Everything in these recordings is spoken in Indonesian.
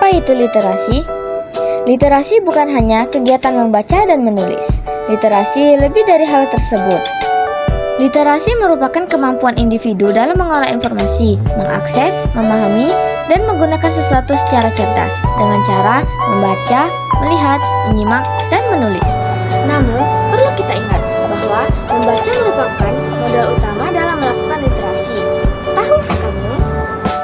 Apa itu literasi? Literasi bukan hanya kegiatan membaca dan menulis. Literasi lebih dari hal tersebut. Literasi merupakan kemampuan individu dalam mengolah informasi, mengakses, memahami, dan menggunakan sesuatu secara cerdas dengan cara membaca, melihat, menyimak, dan menulis. Namun, perlu kita ingat bahwa membaca merupakan modal utama dalam melakukan literasi. Tahukah kamu?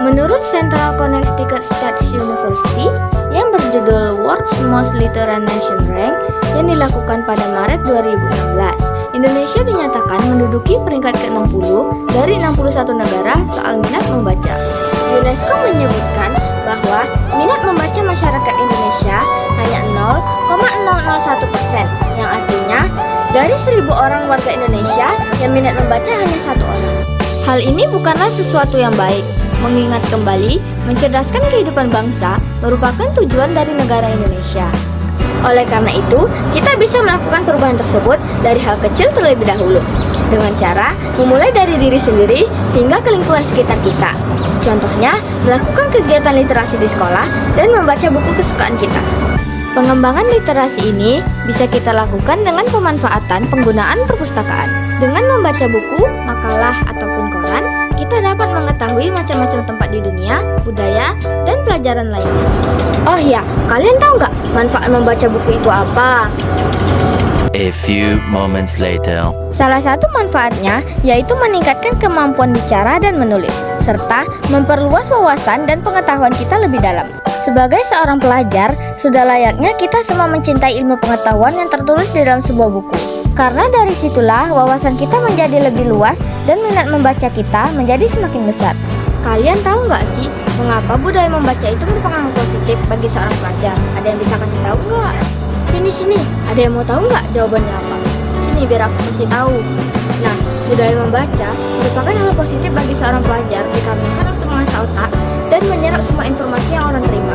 Menurut Central Connecticut State University yang berjudul World's Most Literate Nation Rank yang dilakukan pada Maret 2016, Indonesia dinyatakan menduduki peringkat ke-60 dari 61 negara soal minat membaca. UNESCO menyebutkan bahwa minat membaca masyarakat Indonesia hanya 0,001%, yang artinya dari 1.000 orang warga Indonesia yang minat membaca hanya 1 orang. Hal ini bukanlah sesuatu yang baik. Mengingat kembali, mencerdaskan kehidupan bangsa merupakan tujuan dari negara Indonesia. Oleh karena itu, kita bisa melakukan perubahan tersebut dari hal kecil terlebih dahulu, dengan cara memulai dari diri sendiri hingga ke lingkungan sekitar kita. Contohnya, melakukan kegiatan literasi di sekolah dan membaca buku kesukaan kita. Pengembangan literasi ini bisa kita lakukan dengan pemanfaatan penggunaan perpustakaan. Dengan membaca buku, makalah, ataupun koran, kita dapat mengetahui macam-macam tempat di dunia, budaya, dan pelajaran lainnya. Oh ya, kalian tahu nggak manfaat membaca buku itu apa? A few moments later. Salah satu manfaatnya yaitu meningkatkan kemampuan bicara dan menulis, serta memperluas wawasan dan pengetahuan kita lebih dalam. Sebagai seorang pelajar, sudah layaknya kita semua mencintai ilmu pengetahuan yang tertulis di dalam sebuah buku. Karena dari situlah wawasan kita menjadi lebih luas dan minat membaca kita menjadi semakin besar. Kalian tahu nggak sih mengapa budaya membaca itu berpengaruh positif bagi seorang pelajar? Ada yang bisa kasih tahu nggak? Sini, ada yang mau tahu nggak jawabannya apa? Sini biar aku kasih tahu. Nah, budaya membaca merupakan hal positif bagi seorang pelajar dikarenakan untuk mengasah otak dan menyerap semua informasi yang orang terima.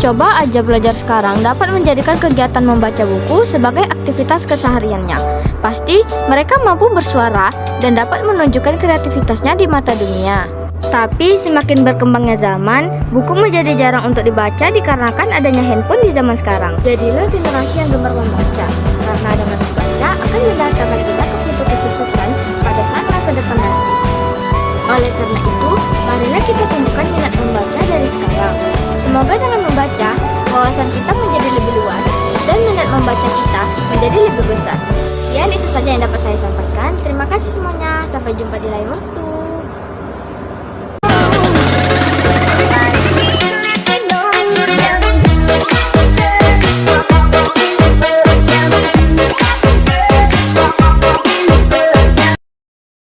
Coba aja belajar sekarang dapat menjadikan kegiatan membaca buku sebagai aktivitas kesehariannya. Pasti mereka mampu bersuara dan dapat menunjukkan kreativitasnya di mata dunia. Tapi semakin berkembangnya zaman, buku menjadi jarang untuk dibaca dikarenakan adanya handphone di zaman sekarang. Jadilah generasi yang gemar membaca, karena dengan membaca akan mengantarkan kita ke pintu kesuksesan pada saat masa depan nanti. Oleh karena itu, marilah kita tumbuhkan minat membaca dari sekarang. Semoga dengan membaca, wawasan kita menjadi lebih luas dan minat membaca kita menjadi lebih besar. Sekian itu saja yang dapat saya sampaikan. Terima kasih semuanya. Sampai jumpa di lain waktu.